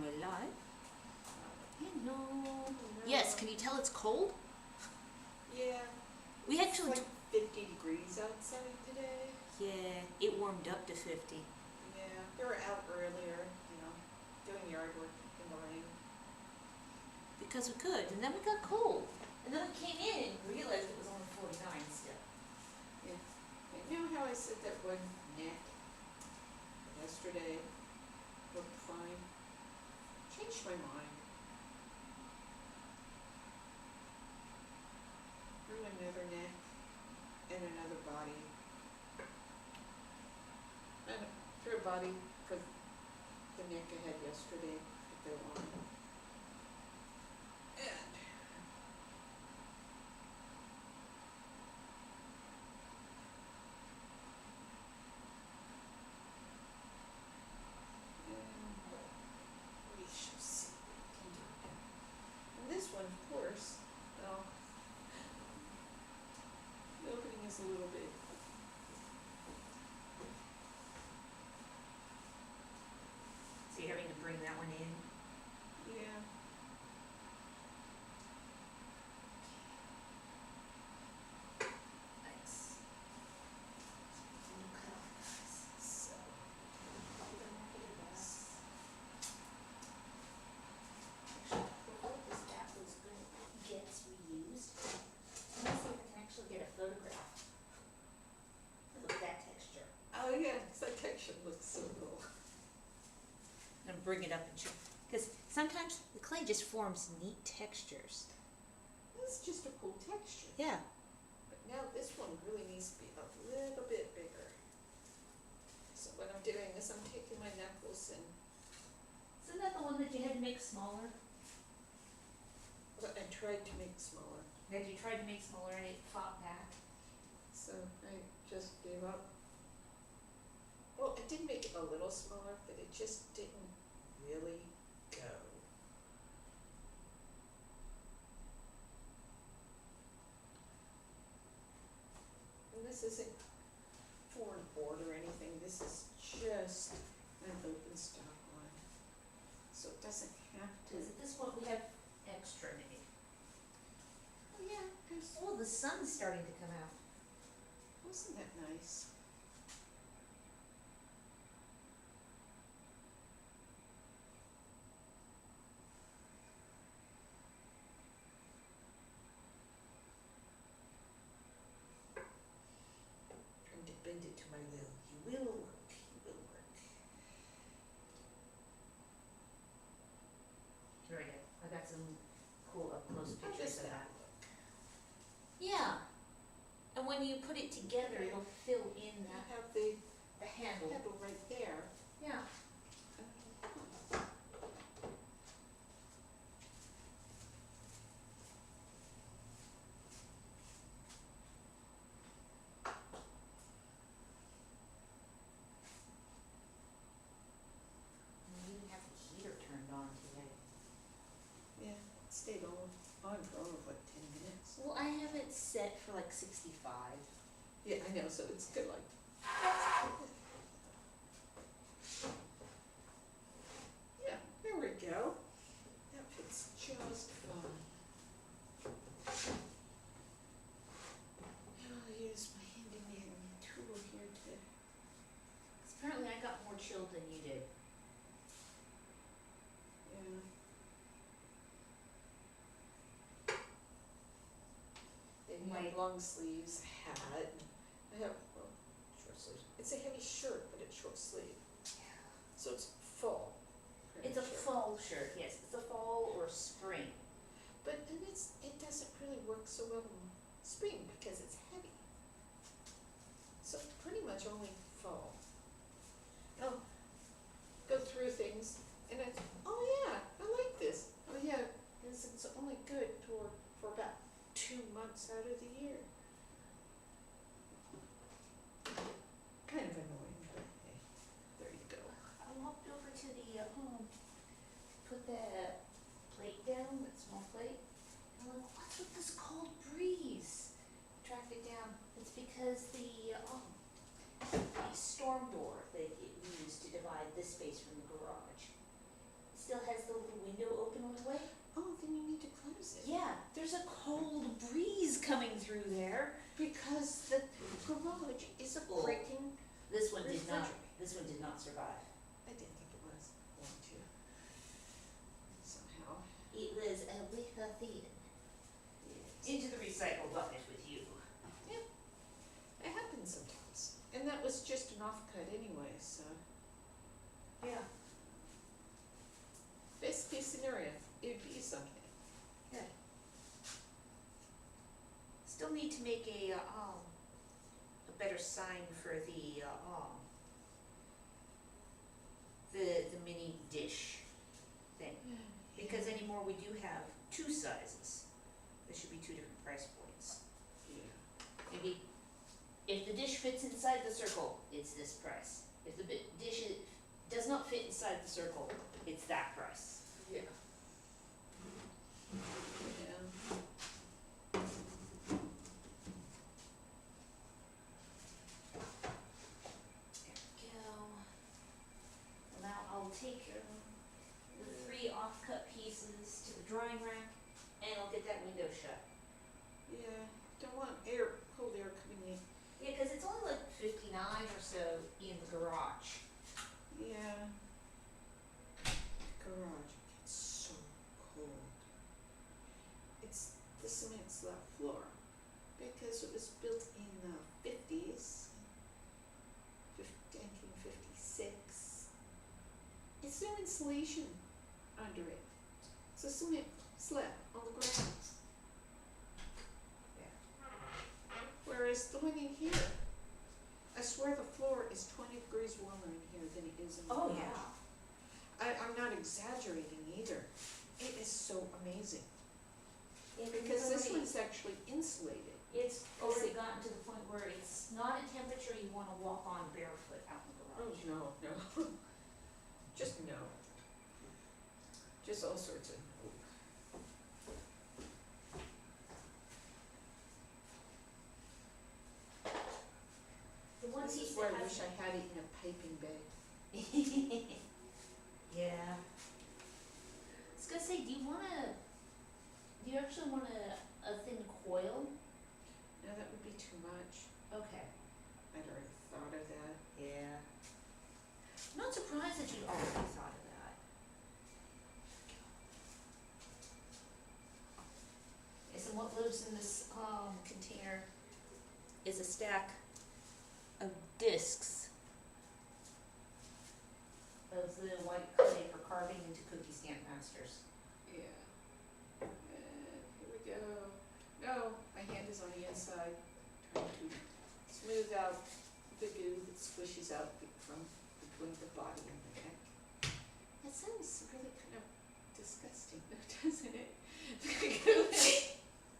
we're live. Hello. Yes, can you tell it's cold? Yeah. We actually... It's like 50 degrees outside today. Yeah, it warmed up to 50. Yeah, they were out earlier, doing yard work in the rain. Because we could, and then we got cold. And then we came in and realized it was only 49 still. Yeah. And you know how I said that one neck yesterday looked fine? Changed my mind. Grew another neck and another body. And threw a body for the neck I had yesterday at the line. And we shall see what we can do. And this one, of course, well, the opening is a little bit. So you're having to bring that one in? Yeah. Nice. So, gets reused. Let me see if I can actually get a photograph. Look at that texture. Oh yeah, that texture looks so cool. I'm gonna bring it up and show, because sometimes the clay just forms neat textures. This is just a cool texture. Yeah. But now this one really needs to be a little bit bigger. So what I'm doing is I'm taking my knuckles and Isn't that the one that you had to make smaller? I tried to make smaller. That you tried to make smaller and it fought back? So I just gave up. Well, I did make it a little smaller, but it just didn't really go. And this isn't foreign board or anything. This is just an open stock line. So it doesn't have to. Because at this point we have extra maybe. Oh yeah, there's, Oh, the sun's starting to come out. wasn't that nice? Trying to bend it to my will. You will work. You will work. Very good. I got some cool up close How pictures does of that that. look? Yeah. And when you put it together, it'll fill in I that have the the handle. handle right there. Yeah. And you even have the heater turned on today. Yeah, it stayed on for over like 10 minutes. Well, I have it set for like 65. Yeah, I know, so it's good like. Yeah, there we go. That fits just fine. Now I'll use my handyman tool here to. 'Cause apparently I got more chilled than you did. Yeah. Then you have long sleeves, hat. I have short sleeves. It's a heavy shirt, but it's short sleeve, so it's fall. It's a fall shirt, yes. It's a fall or spring. But then it doesn't really work so well in spring because it's heavy. So pretty much only fall. I'll go through things and it's, oh yeah, I like this. Oh yeah, this is only good for about 2 months out of the year. Kind of annoying, but hey, there you go. I walked over to the put the plate down, that small plate, and I'm like, what's with this cold breeze? Tracked it down. It's because the storm door that it used to divide this space from the garage still has through there. Because the garage is a Oh. freaking, This one did not, Refrigerator. this one did not survive. I didn't think it was going to. Somehow. It was a wicker thing. Into the recycle bucket with you. It happens sometimes. And that was just an offcut anyway, so. Yeah. Best case scenario, it'd be something. Good. Still need to make a better sign for the mini dish thing. Because anymore we do have two sizes. There should be two different price points. Yeah. Maybe if the dish fits inside the circle, it's this price. If the dish does not fit inside the circle, it's that price. Yeah. Yeah. There we go. Well, now I'll take the 3 off-cut pieces to the drying rack, and I'll get that window shut. Yeah. Don't want cold air coming in. Yeah, 'cause it's only like 59 or so in the garage. Yeah. Garage gets so cold. It's the cement slab floor because it was built in the 50s, 1956. It's no insulation under it. It's a cement slab on the ground. Whereas the one in here, I swear the floor is 20 degrees warmer in here than it is in the garage. I'm not exaggerating either. It is so amazing. Yeah, Because this one's actually insulated. it's already gotten to the point where it's not a temperature you wanna walk on barefoot out in the garage. No, no. Just no. Just all sorts of no. The one This piece is where that I wish has. I had it in a piping bag. Yeah. I was gonna say, do you actually want a thin coil? No, that would be too much. Okay. I'd already thought of that. Yeah. I'm not surprised that you already thought of that. Yes, and what lives in this container is a stack of discs of the white clay for carving into Cookie Stamp Masters. Yeah. And here we go. No, my hand is on the inside, trying to smooth out the goo that squishes out from between the body and the neck. That sounds really kind of disgusting, doesn't it?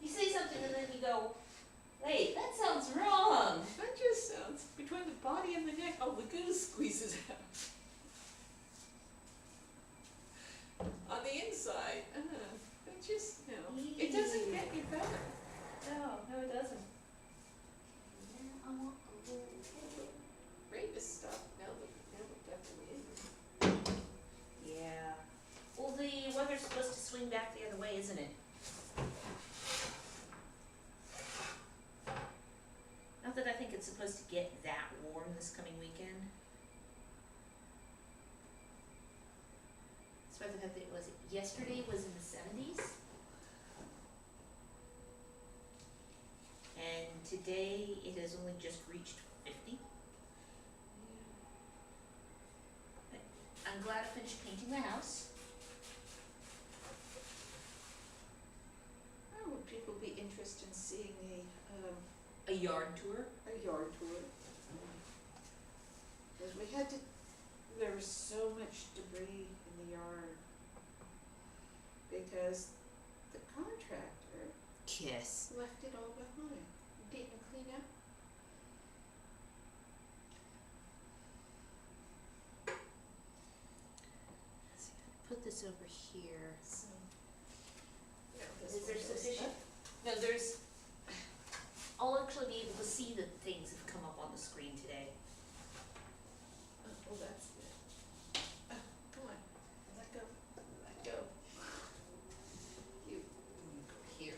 You say something and then you go, wait, that sounds wrong. That just sounds between the body and the neck. Oh, the goo squeezes out. On the inside, it just it doesn't get any better. No, it doesn't. Rapist stuff. Now definitely is. Yeah. Well, the weather's supposed to swing back the other way, isn't it? Not that I think it's supposed to get that warm this coming weekend. Despite the fact that yesterday was in the 70s. And today it has only just reached 50. I'm glad I finished painting my house. Oh, would people be interested in seeing A yard tour. a yard tour? Because we had to. There was so much debris in the yard because the contractor Kiss. left it all behind. Didn't clean up. Put this over here. So, Is there sufficient? No, there's. I'll actually be able to see the things that have come up on the screen today. Oh, that's good. Come on, let go, let go. You go here.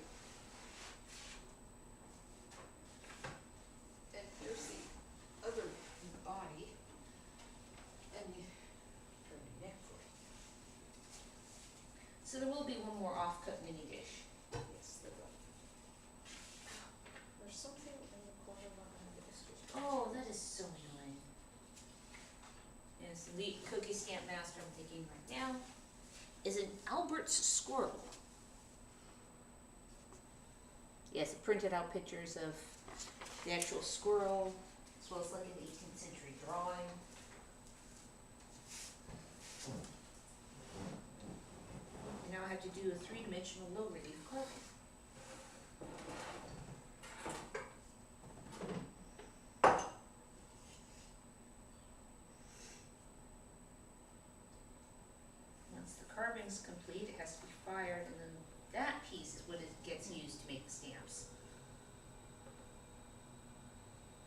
So there will be one more off-cut mini dish. Yes, there will. There's something in the corner behind this. Oh, that is so annoying. Yes, the cookie stamp master I'm thinking right now is an Albert's squirrel. Yes, it printed out pictures of the actual squirrel, as well as like an 18th century drawing. And now I have to do a 3-dimensional low relief carving. Once the carving's complete, it has to be fired, and then that piece is what it gets used to make the stamps.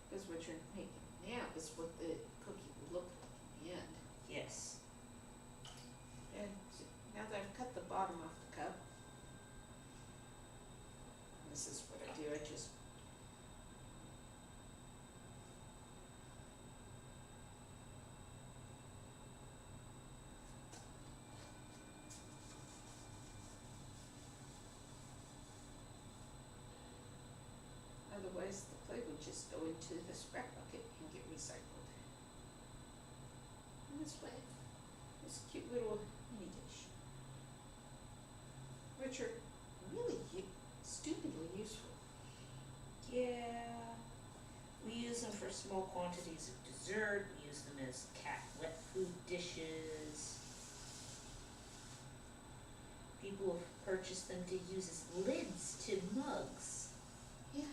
Because what you're making now is what the cookie will look like in the end. Yes. And now that I've cut the bottom off the cup, this is what I do, I just otherwise the clay would just go into the scrap bucket and get recycled. And this way, this cute little mini dish, which are really stupidly useful. Yeah. We use them for small quantities of dessert. We use them as cat wet food dishes. People have purchased them to use as lids to mugs. Yeah.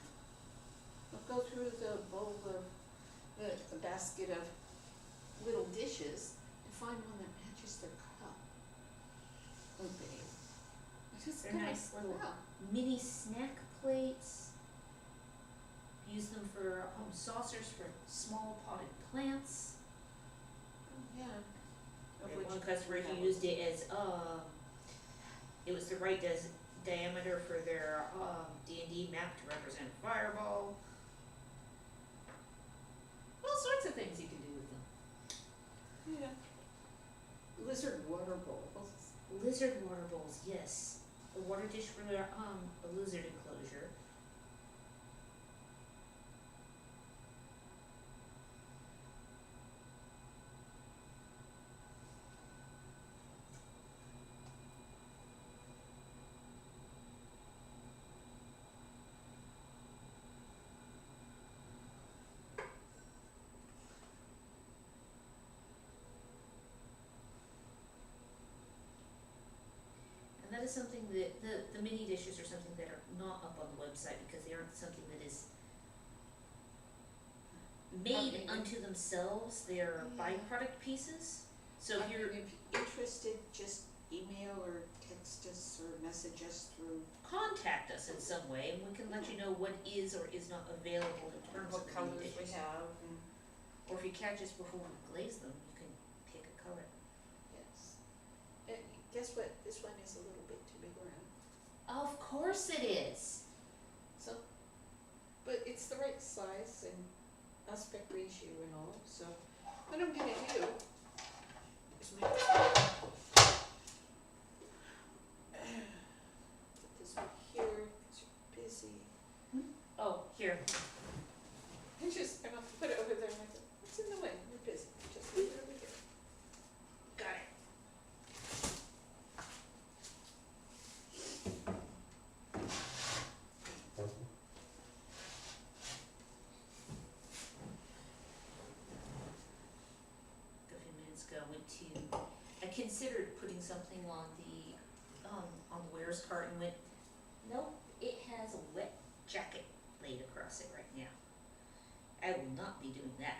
I'll go through the bowl of, the basket of little dishes to find one that matches their cup opening. They're nice little mini snack plates. Use them for saucers for small potted plants. Yeah. We had one customer who used it as it was the right diameter for their D&D map to represent fireball. All sorts of things you can do with them. Yeah. Lizard water bowls. Lizard water bowls, yes. A water dish for their a lizard enclosure. And that is something that the mini dishes are something that are not up on the website because they aren't something that is made unto themselves. They are byproduct pieces. So if you're interested, just email or text us or message us through. Contact us in some way, and we can let you know what is or is not available in terms What of colors mini we dishes. have. And Or if you catch us before we glaze them, you can pick a color. yes. And guess what? This one is a little bit too big around. Of course it is. So, but it's the right size and aspect ratio and all. So, what I'm gonna do is make put this one here because you're busy. Oh, here. I'm just gonna put it over there. And I go, what's in the way? You're busy. Just leave it over here. Got it. A few minutes ago, I considered putting something on the wares cart and went, nope, it has a wet jacket laid across it right now. I will not be doing that.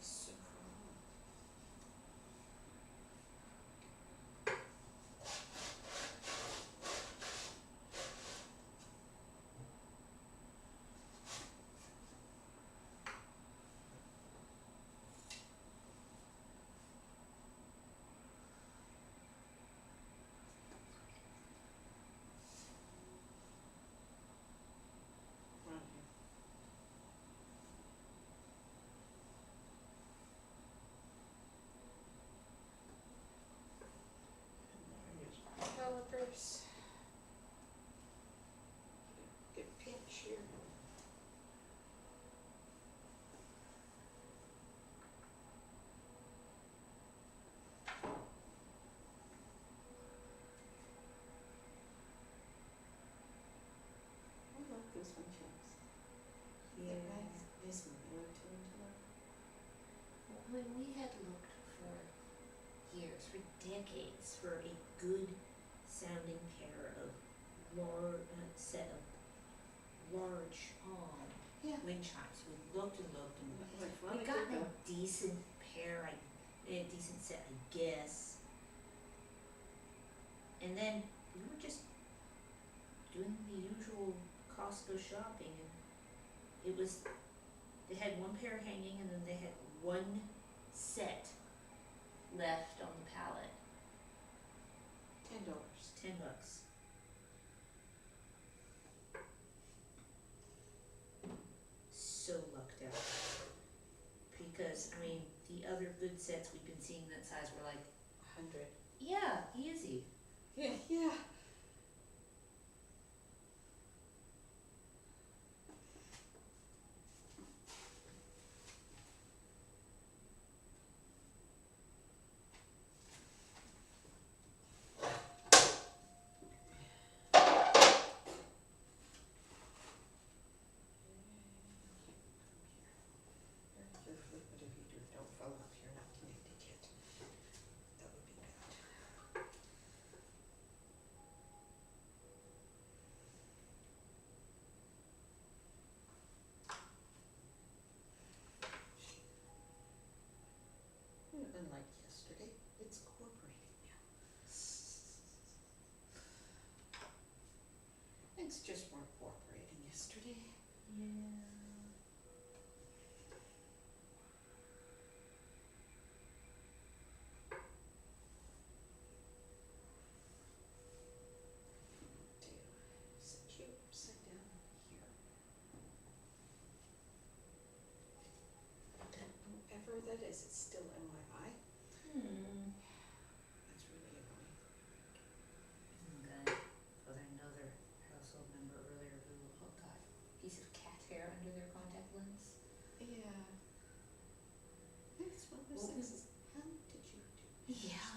So, for decades for a good sounding pair of set of large Yeah. wind chimes. We looked and looked and looked. Well, We got a decent pair, a decent set, I guess. And then we were just doing the usual Costco shopping, and it was, they had one pair hanging and then they had one set left on the pallet. $10. $10. So lucked out. Because, I mean, the other good sets we've been seeing that size were like, 100. yeah, easy. Yeah, yeah. Whatever you do, don't fall off. You're not connected yet. That would be bad. Unlike yesterday, it's cooperating now. Things just weren't cooperating yesterday. Yeah. To set you upside down here. Whoever that is, it's still in my eye. That's really annoying. Okay. Oh, there another household member earlier who got a piece of cat hair under their contact lens. Yeah. Maybe it's one of those Well, things. How did you do Yeah.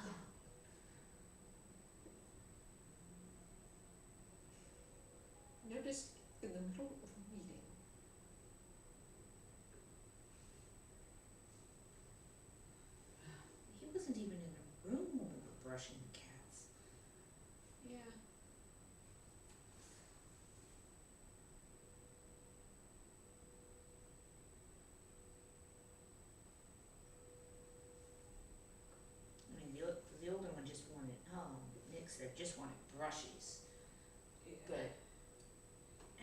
that? Noticed in the middle of a meeting. He wasn't even in the room when we were brushing the cats. Yeah. I mean, the older one just wanted, Nick said, just wanted brushies. Yeah. But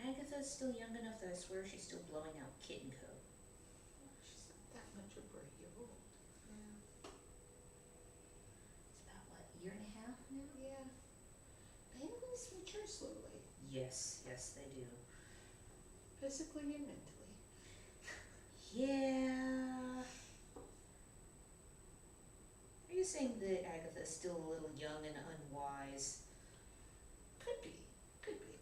Agatha's still young enough that I swear she's still blowing out kitten coat. She's not that much over a year old. Yeah. It's about, what, a year and a half now? Yeah. Babies mature slowly, Yes, yes, they do. physically and mentally. Yeah. Are you saying that Agatha's still a little young and unwise? Could be. Could be.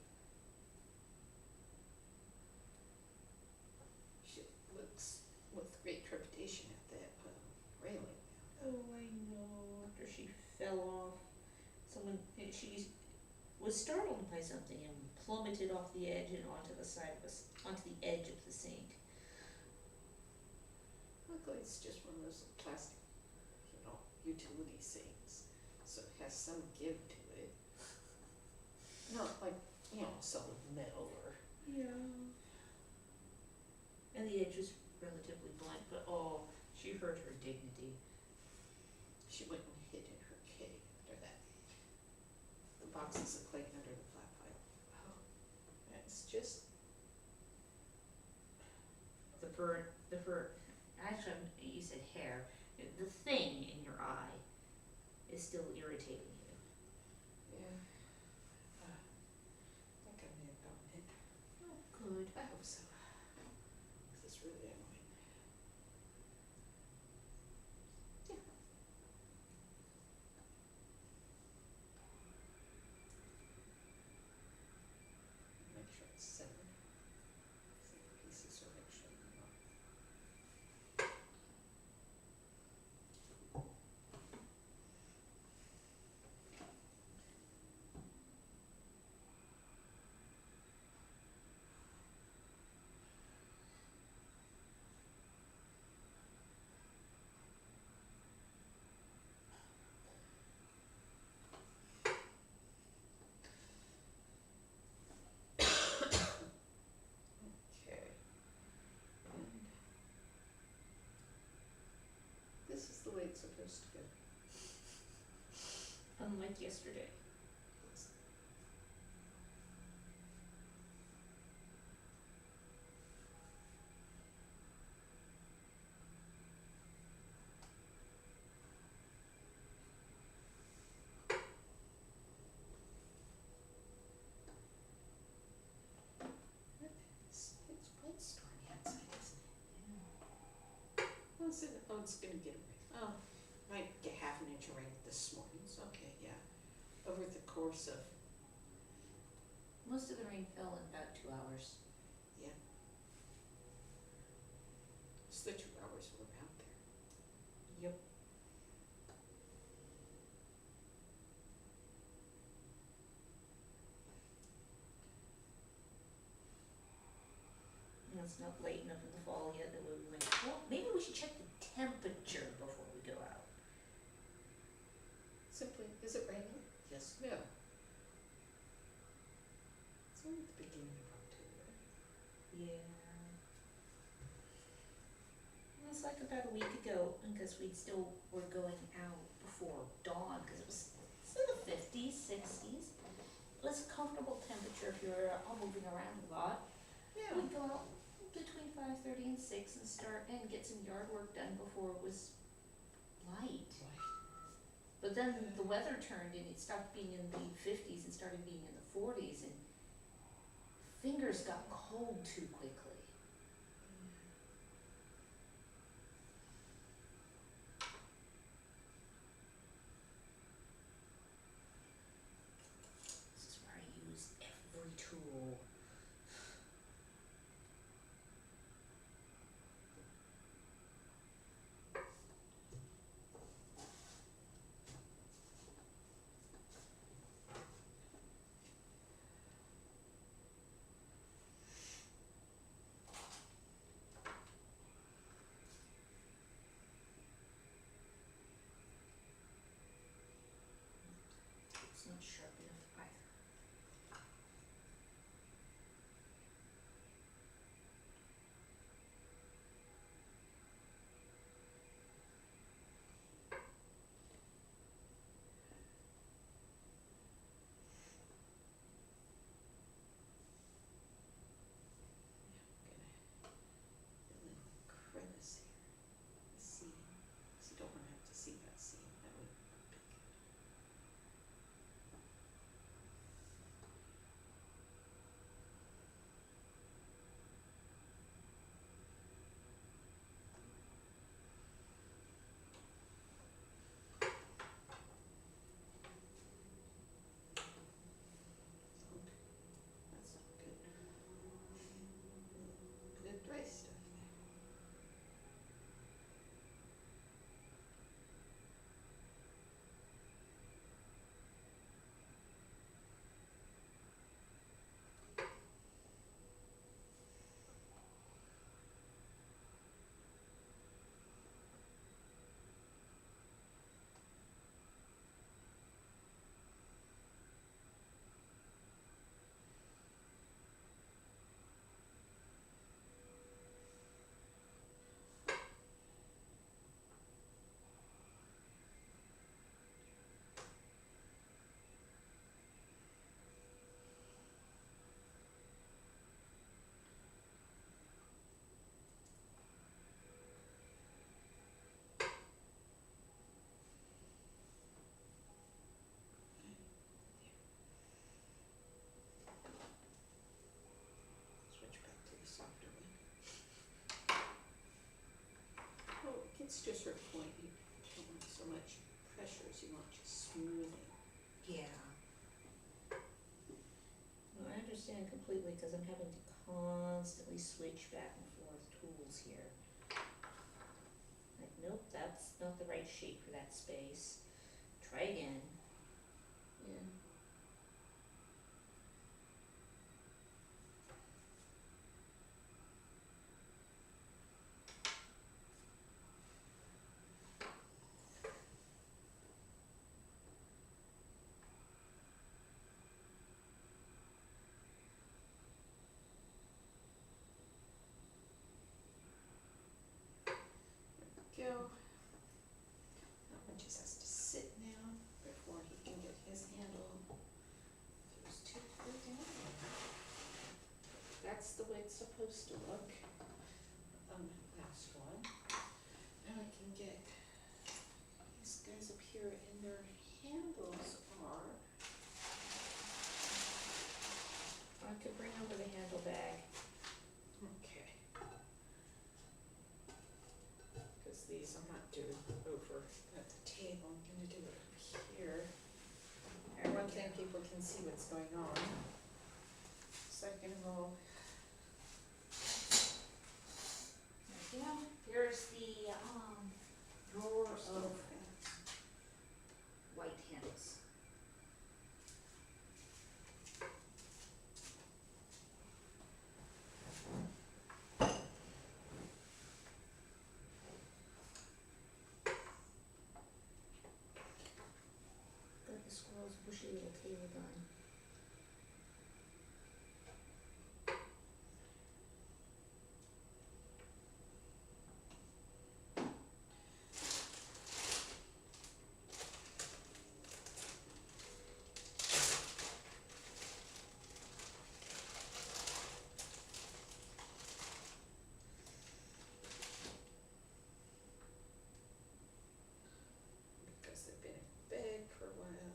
She looks with great trepidation at that railing now. Oh, I know. After she fell off, she was startled by something and plummeted off the edge and onto the edge of the sink. Luckily, it's just one of those plastic, utility sinks, so it has some give to it. Not like, solid metal or. Yeah. And the edge was relatively blunt, but she hurt her dignity. She went and hid in her cave after that. The boxes of clay under the flat pipe. Oh, it's just. The fur, actually, you said hair, the thing in your eye is still irritating you. Yeah. I think I may have gotten it. Oh, good. I hope so. This is really annoying. Yeah. Make sure it's centered. So the pieces are actually not. this is the way it's supposed to go. Unlike yesterday. It's quite stormy outside, isn't it? Oh, it's gonna get away. Oh, might get half an inch of rain this morning, so okay, yeah. Over the course of, Most of the rain fell in about 2 hours. yeah. It's the 2 hours we're out there. Yep. And it's not late enough in the fall yet that we'll be like, well, maybe we should check the temperature before we go out. Simply, is it raining? Yes, no. It's only the beginning of October. Yeah. It was like about a week ago, because we still were going out before dawn, because it was in the 50s, 60s. It was a comfortable temperature if you're all moving around a lot. Yeah. We'd go out between 5:30 and 6 and start and get some yard work done before it was light. But then the weather turned and it stopped being in the 50s and started being in the 40s, and fingers got cold too quickly. This is where I use every tool. It's not sharp enough either. Fill in the crevice here, the seam, so you don't wanna have to see that seam, that would be big. That's not good. Good dry stuff there. Switch back to the softer one. Well, it gets to a certain point, you don't want so much pressure as you want just smoothing. Yeah. No, I understand completely, because I'm having to constantly switch back and forth tools here. Like, nope, that's not the right shape for that space. Try again. Yeah. Go. table, I'm gonna do it here. And one thing, people can see what's going on. Second of all, There we go. Here's the, drawer of white hens. Got the squirrel's bushy little tail done. because they've been in bed for a while,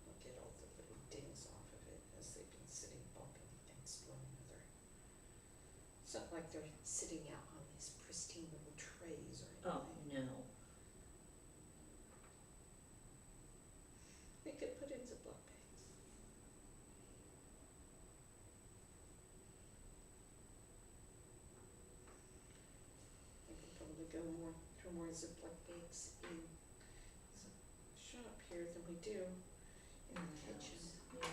I'll get all the little dings off of it as they've been sitting bumping against one another. It's not like they're sitting out on these pristine little trays or Oh, anything. no. They could put in Ziploc bags. I could probably go more, throw more Ziploc bags in the shop here than we do in the kitchen. Yeah.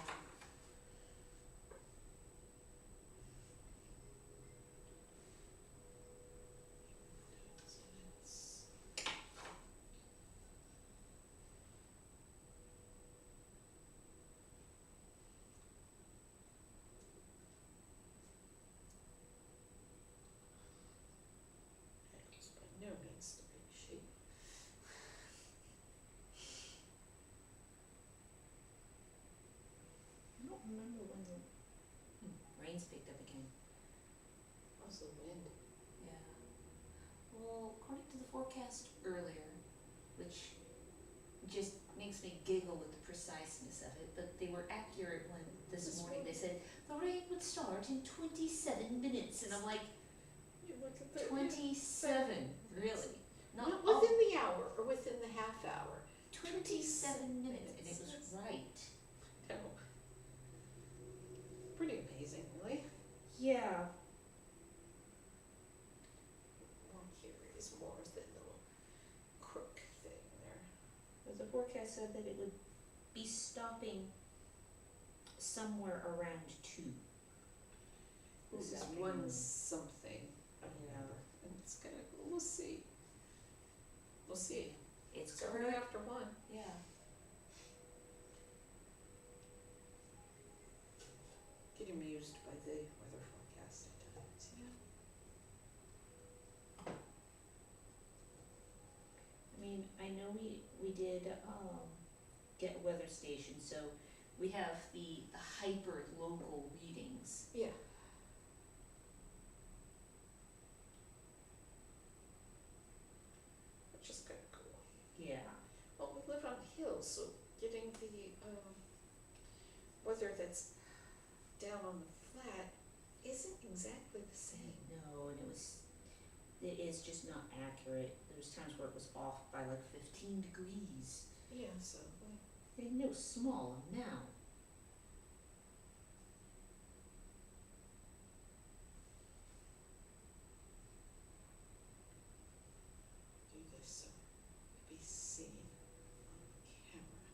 So that's. That is by no means the big sheet. I don't remember when the rains picked up again. Also wind. Yeah. Well, according to the forecast earlier, which just makes me giggle with the preciseness of it, but they were accurate when this morning they said the rain would start in 27 minutes, and I'm like, You look at the. 27, really? Not all- within the hour or within the half hour. 27 minutes, and it was That's- right. No. Pretty amazing, really. Yeah. Well, here is more of the little crook thing there. But the forecast said that it would be stopping somewhere around 2. This is afternoon. one something, I Yeah. remember, and it's kind of, we'll see. We'll see. It's It's already current. after 1. Yeah. Get amused by the weather forecast at times, yeah. I mean, I know we did get weather stations, so we have the hyper local readings. Yeah. Which is kind of cool. Yeah. Well, we live on hills, so getting the weather that's down on the flat isn't exactly the same. No, and it is just not accurate. There's times where it was off by like 15 degrees. Yeah, so In no small amount. do this so it be seen on camera.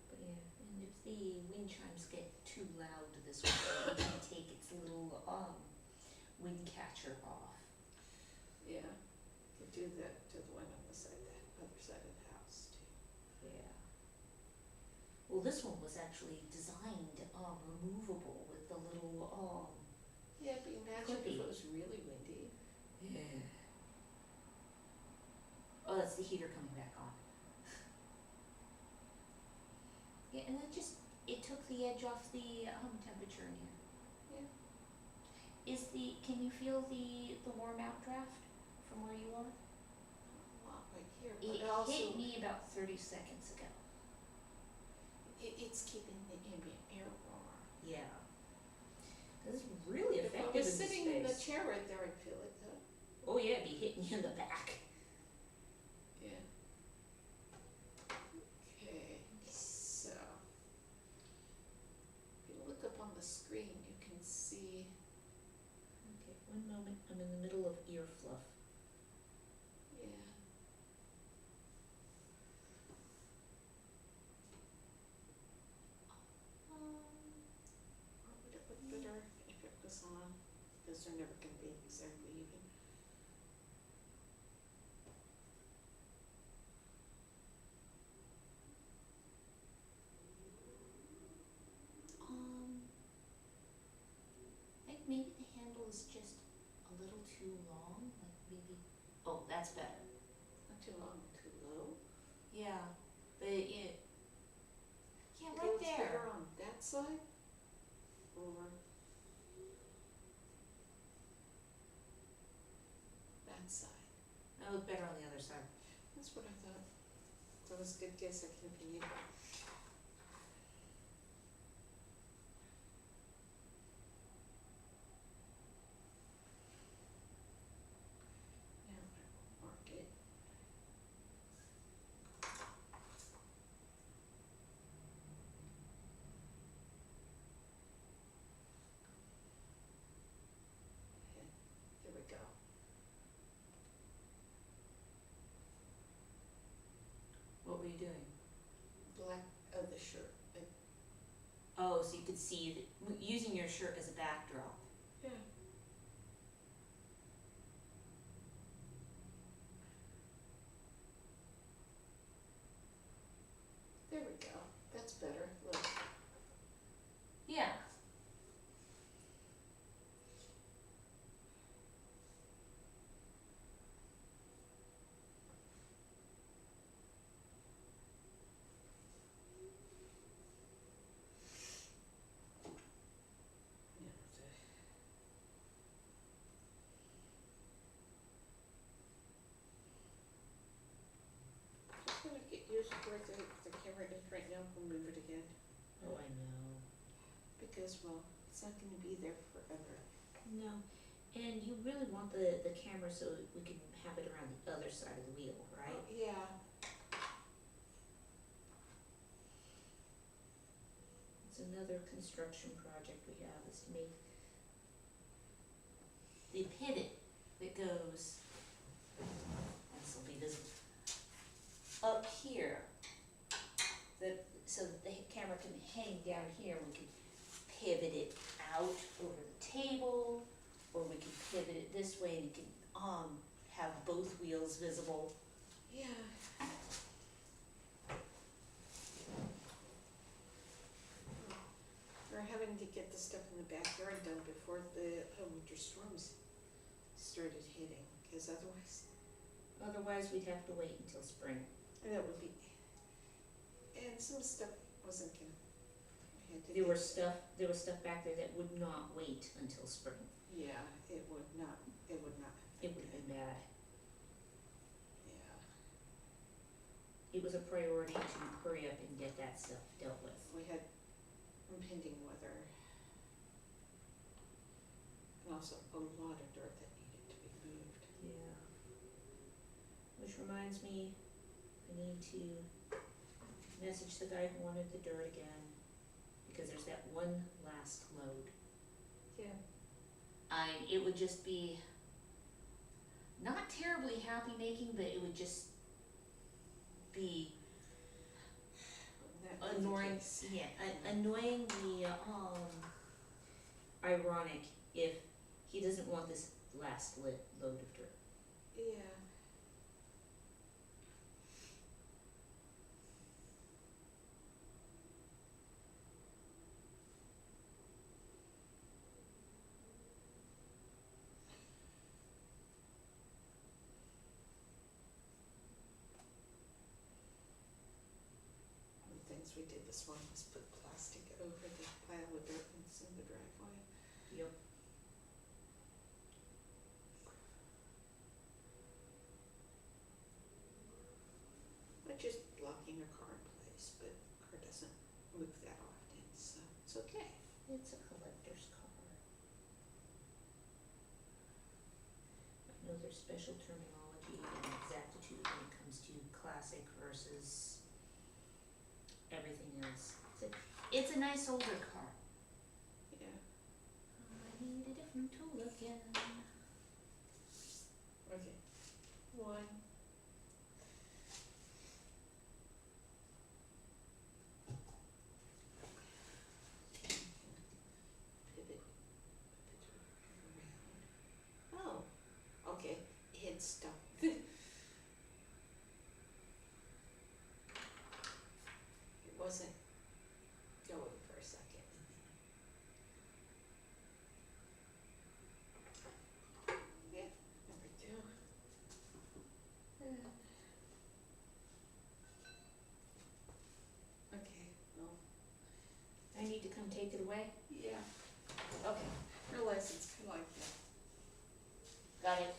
But yeah, and if the wind chimes get too loud this weekend, we can take its little wind catcher off. Yeah, you do that to the one on the side, that other side of the house too. Yeah. Well, this one was actually designed removable with the little Yeah, but imagine if Clippy. it was really windy. yeah. Oh, that's the heater coming back on. Yeah, and it took the edge gauge off the temperature in here. Yeah. Can you feel the warm out draft from where you are? Not right here, It but also hit me about 30 seconds ago. it's keeping the ambient air warmer. Yeah. This is really If I effective was in this sitting in the space. chair right there, I'd feel it though. Oh yeah, it'd be hitting you in the back. Yeah. Okay, so if you look up on the screen, you can see. Okay, one moment. I'm in the middle of ear fluff. Yeah. Or would it look better if it was on? Because they're never going to be exactly even. I think maybe the handle is just a little too long. Like maybe. Oh, that's better. Not too long, too low. Yeah, but it. Yeah, It right looks better there. on that side, or that side. That looked better on the other side. That's what I thought. That was a good guess. I couldn't believe it. Now I will mark it. Okay, there we go. What were you doing? Black of the shirt. Oh, so you could see using your shirt as a backdrop. Yeah. There we go. That's better. Look. Yeah. Yeah. Just gonna get used to where the camera is right now. We'll move it again Oh, I know. because, well, it's not gonna be there forever. No, and you really want the camera so we can have it around the other side of the wheel, right? Yeah. It's another construction project we have is to make the pivot that goes, this will be visible, up here, so that the camera can hang down here. We can pivot it out over the table, or we can pivot it this way and it can have both wheels visible. Yeah. We're having to get the stuff in the backyard done before the winter storms started hitting, because Otherwise, we'd have to wait until spring. that would be. And some stuff wasn't gonna. There was stuff back there that would not wait until spring. Yeah, it would not. It would not. It would have been bad. Yeah. It was a priority to hurry up and get that stuff dealt with. We had impending weather. And also a lot of dirt that needed to be moved. Yeah. Which reminds me, I need to message the guy who wanted the dirt again, because there's that one last load. Yeah. It would just be not terribly happy making, but it would just be That was the annoying. case. Yeah, annoyingly ironic if he doesn't want this last load of dirt. Yeah. Things things we did this morning was put plastic over the pile of dirt that's in the driveway. Yep. Which is blocking her car in place, but car doesn't move that often, so it's okay. It's a collector's car. I know there's special terminology and exactitude when it comes to classic versus everything else. It's a nice older car. Yeah. I need a different tool again. Okay. One. Pivot around. Oh, okay. It stopped. It wasn't going for a second. Yeah, number two. Okay, well, I need to come take it away? yeah, Okay, realize it's kind of like that. got it.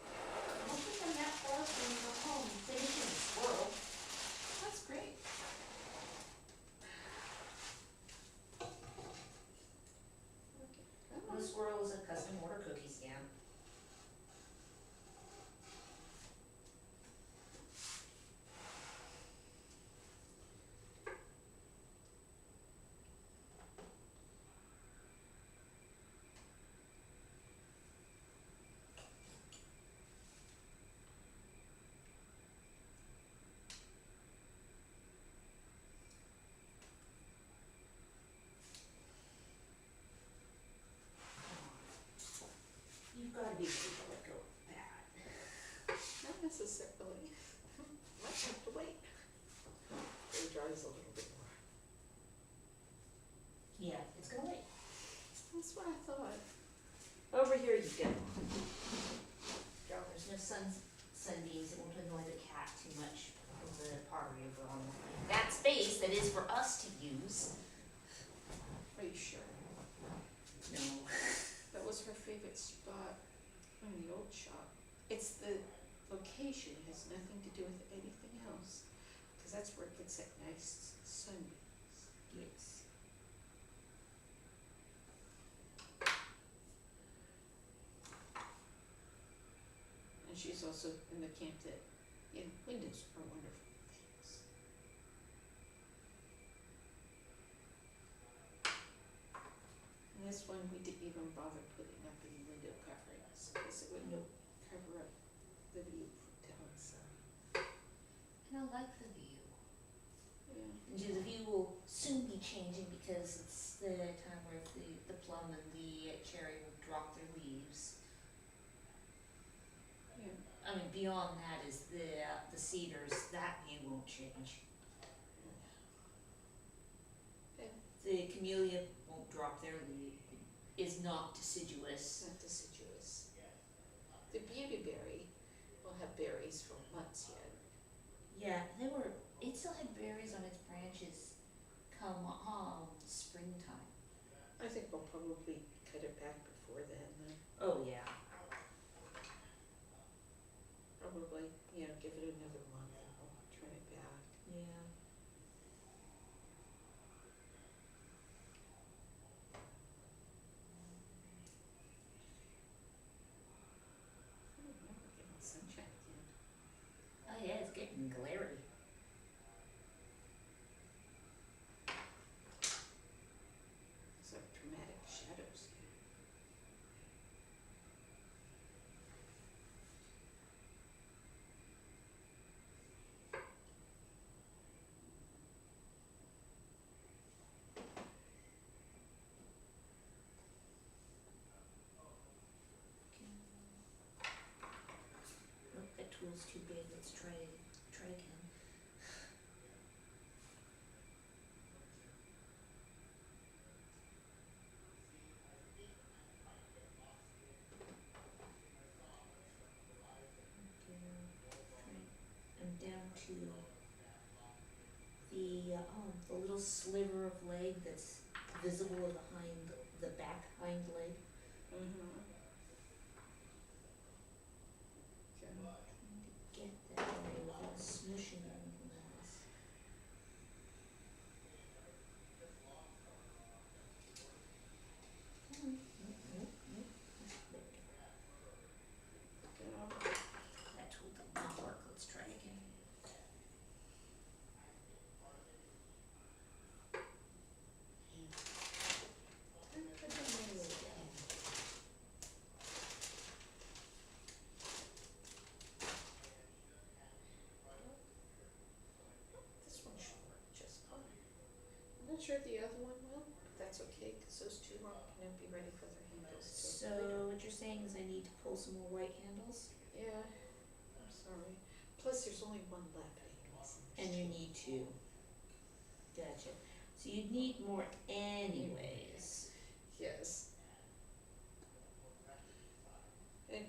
I don't think I'm that close when you go home finishing the squirrel. That's great. Okay, come The on. squirrel is a custom order cookie scan. You've gotta be able to let go of that. Not necessarily. Might have to wait. It dries a little bit more. Yeah, it's gonna wait. That's what I thought. Over here you go. Darn, there's no sunbeams, it won't annoy the cat too much from the parlor over on that space that is for us to use. Are you sure? No. That was her favorite spot in the old shop. It's the location, it has nothing to do with anything else. Cause that's where it gets that nice sunbeams. Yes. And she's also in the camp that, windows are wonderful things. And this one, we didn't even bother putting up any window coverings, because it would cover up the view from downside. And I like the view. Yeah. And the view will soon be changing because it's the time where the plum and the cherry will drop their leaves. Yeah. I mean, beyond that is the cedars, that view won't change. Yeah. The camellia won't drop their leaf, is not deciduous. Not deciduous. The beautyberry will have berries for months yet. Yeah, it still had berries on its branches come springtime. I think we'll probably cut it back before then. Oh, yeah. Probably, give it another month and we'll turn it back. Yeah. Oh, now we're getting sunshine again. Oh, yeah, it's getting glary. It's like dramatic shadows. Oh, that tool's too big, let's try again. I'm down to the little sliver of leg that's visible behind the back hind leg. Mm-hmm. Okay. Get that way without smushing anything else. Nope, nope, nope. There we go. Go. That tool did not work. Let's try again. This one should work just fine. I'm not sure the other one will, but that's okay, cause those two aren't gonna be ready for their handles till later. So what you're saying is I need to pull some more white handles? Yeah, I'm sorry. Plus, there's only one left anyways. And you need two. Gotcha. So you'd need more anyways. Yes. And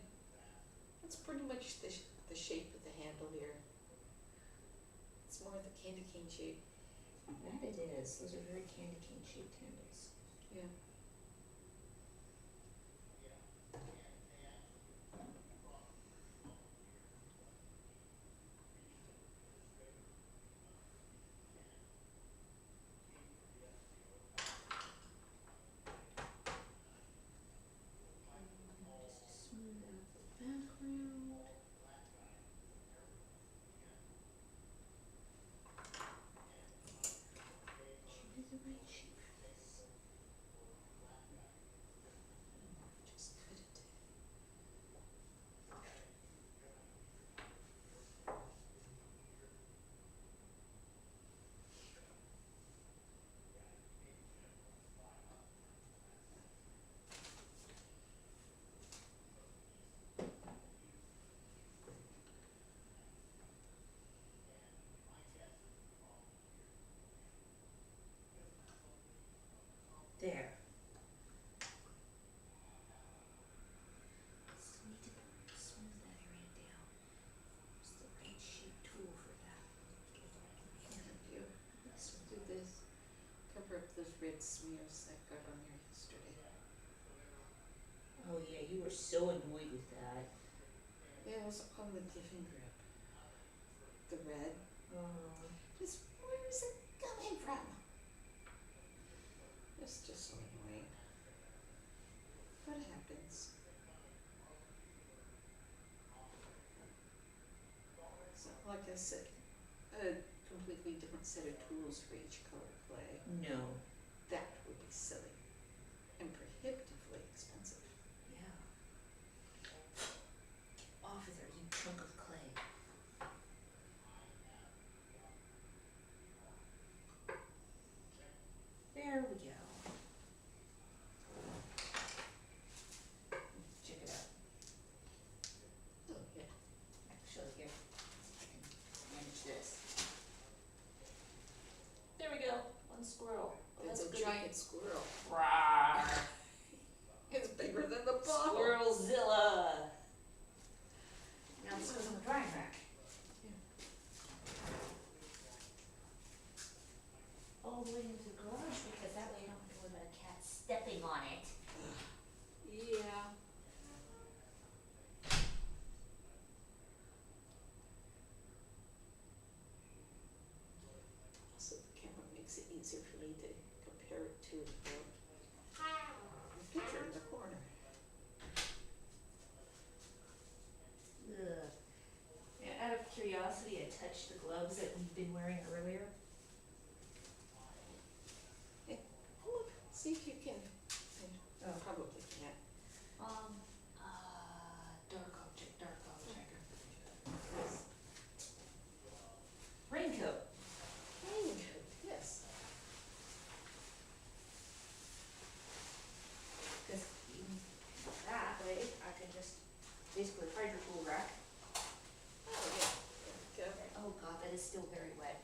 that's pretty much the shape of the handle here. It's more the candy cane shape. That it is. Those are very candy cane shaped handles. Yeah. Just to smooth out the background. Choose the right shape for this. Just cut it. There. Still need to smooth that area down. What's the right shape tool for that? You This one. do this. Cover up those red smears that got on there yesterday. Oh yeah, you were so annoyed with that. Yeah, it was on the giving grip. The red. Just where is it coming from? It's just so annoying. What happens? So, like I said, a completely different set of tools for each color clay. No. That would be silly and prohibitively expensive. Yeah. Get off of there, you chunk of clay. There we go. Check it out. Oh, yeah. Actually, here, I can manage this. There we go. One squirrel. Well, It's a good. giant squirrel. Rawr. It's bigger than the bottle. Squirrelzilla. Now this goes on the drying rack. All the way into the garage because that way you don't have to worry about a cat stepping on it. Yeah. Also, the camera makes it easier for me to compare it to the picture in the corner. Ugh. Yeah, out of curiosity, I touched the gloves that we've been wearing earlier. Hey, look, see if you can. Oh. Probably can't. Dark object. Raincoat. Raincoat, yes. Because even that way, I could just basically hide your tool rack. Oh, yeah. There we go. Oh god, that is still very wet.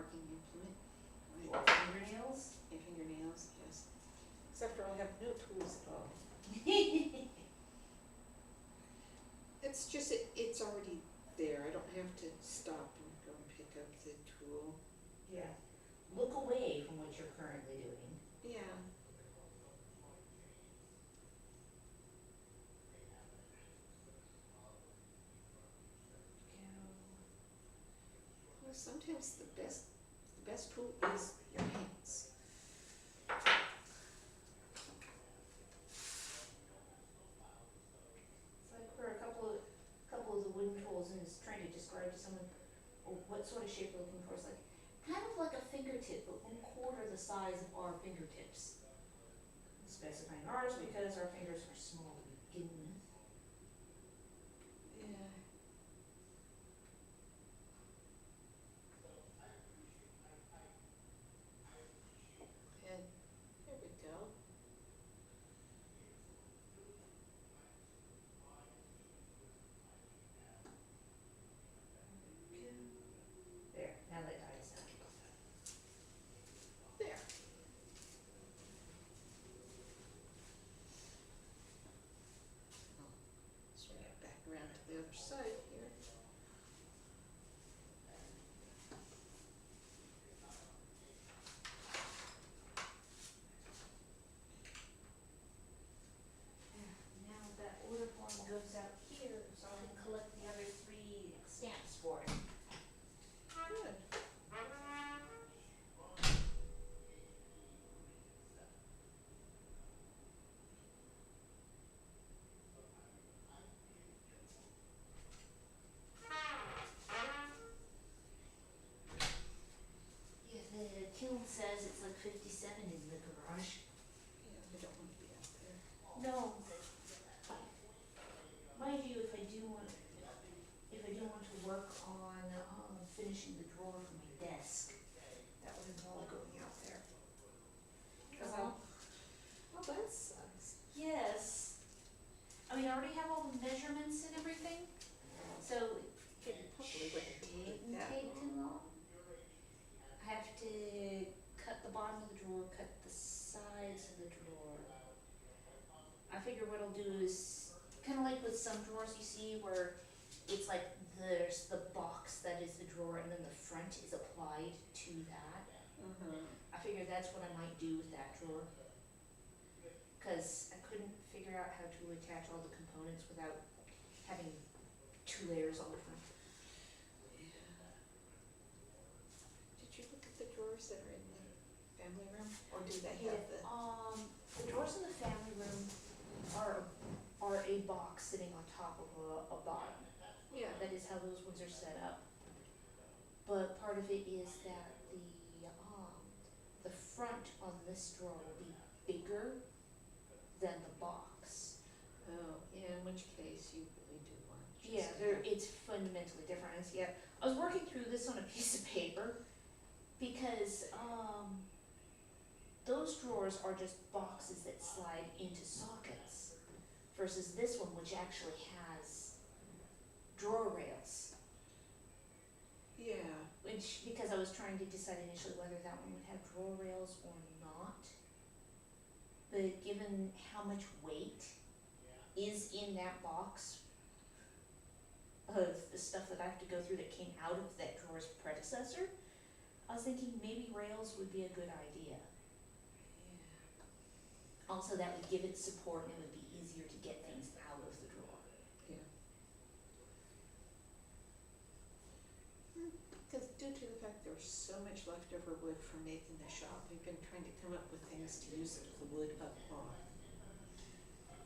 marking implement. For fingernails? And fingernails, yes. Except for I have no tools at all. It's just, it's already there, I don't have to stop and go and pick up the tool. Yeah. Look away from what you're currently doing. Yeah. Well, sometimes the best tool is your hands. It's like for a couple of the wooden tools, and it's trying to describe to someone, oh, what sort of shape we're looking for. It's like, kind of like a fingertip, but 1/4 the size of our fingertips. Specifying ours because our fingers are small to begin with. Yeah. And there we go. There, now that die is out. There. I'll swing it back around to the other side here. Now that order form goes out here, so I can collect the other 3 stamps for it. Good. Yeah, the kiln says it's like 57 in the garage. Yeah, we don't want to be out there. No. Mind you, if I do want to work on finishing the drawer for my desk, that would involve going out there. Oh, well, that sucks. Yes. I mean, I already have all the measurements and everything, so it Probably wouldn't take shouldn't that take long. too long. I have to cut the bottom of the drawer, cut the sides of the drawer. I figure what I'll do is, kind of like with some drawers you see where it's like there's the box that is the drawer and then the front is applied to that. I figure that's what I might do with that drawer. Cause I couldn't figure out how to attach all the components without having 2 layers on the front. Yeah. Did you look at the drawers that are in the family room, or do they have the? The drawers in the family room are a box sitting on top of a bottom. Yeah. That is how those ones are set up. But part of it is that the front on this drawer will be bigger than the box. Oh, yeah, in which case you really do want just. Yeah, it's fundamentally different. And so, yeah, I was working through this on a piece of paper because those drawers are just boxes that slide into sockets versus this one, which actually has drawer rails. Yeah. Which, because I was trying to decide initially whether that one would have drawer rails or not. But given how much weight is in that box of the stuff that I have to go through that came out of that drawer's predecessor, I was thinking maybe rails would be a good idea. Yeah. Also, that would give it support and it would be easier to get things out of the drawer. Yeah. Because due to the fact there was so much leftover wood from making the shop, we've been trying to come up with things to use the wood up on.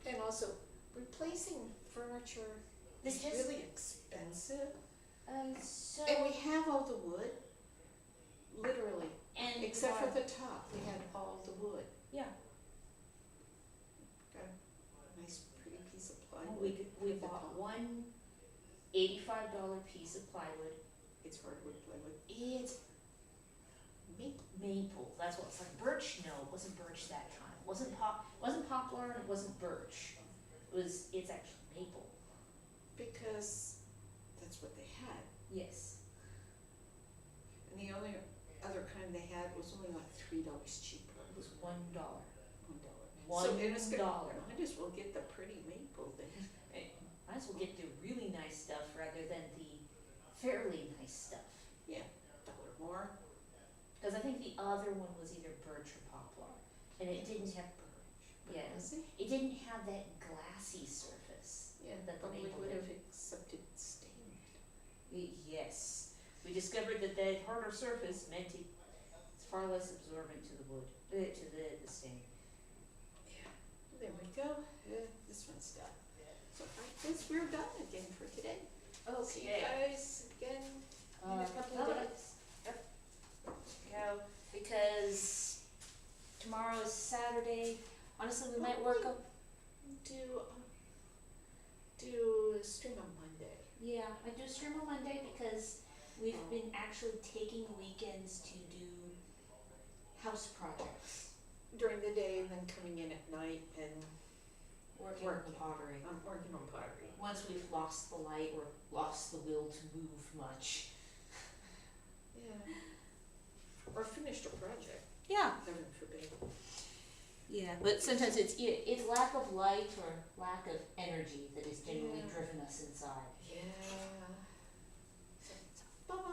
And also, replacing furniture This is has- really expensive. So. And we have all the wood, literally, And except for the top, we had all the wood. Yeah, Got a nice pretty piece of plywood. we at the bought top. one $85 piece of plywood. It's hardwood plywood. It's maple, that's what it's like. Birch, no, it wasn't birch that time. It wasn't poplar and it wasn't birch. It's actually maple. Because that's what they had. Yes. And the only was only like $3 cheaper. It was $1. So it was good. $1. Might as well get the pretty maple then. Might as well get the really nice stuff rather than the fairly nice stuff. Yeah, $1 more. Because I think the other one was either birch or poplar, and it didn't have, yeah, Was it? it didn't have that glassy surface. Yeah, That the probably maple would did. have accepted stain. Yes, we discovered that that harder surface meant it's far less absorbent to the wood, to the stain. Yeah, there we go. This one's done. So I guess we're done again for today. See you guys again in a couple of days. Yep. Go, because tomorrow is Saturday. Honestly, we might work up. Do a stream on Monday. Yeah, I do stream on Monday because we've been actually taking weekends to do house projects. During the day and then coming in at night and Working on pottery. I'm working on pottery. Once we've lost the light or lost the will to move much. Yeah. Or finished a project, Yeah. heaven forbid. Yeah, but sometimes it's lack of light or lack of energy that has generally Yeah. driven us inside. Yeah.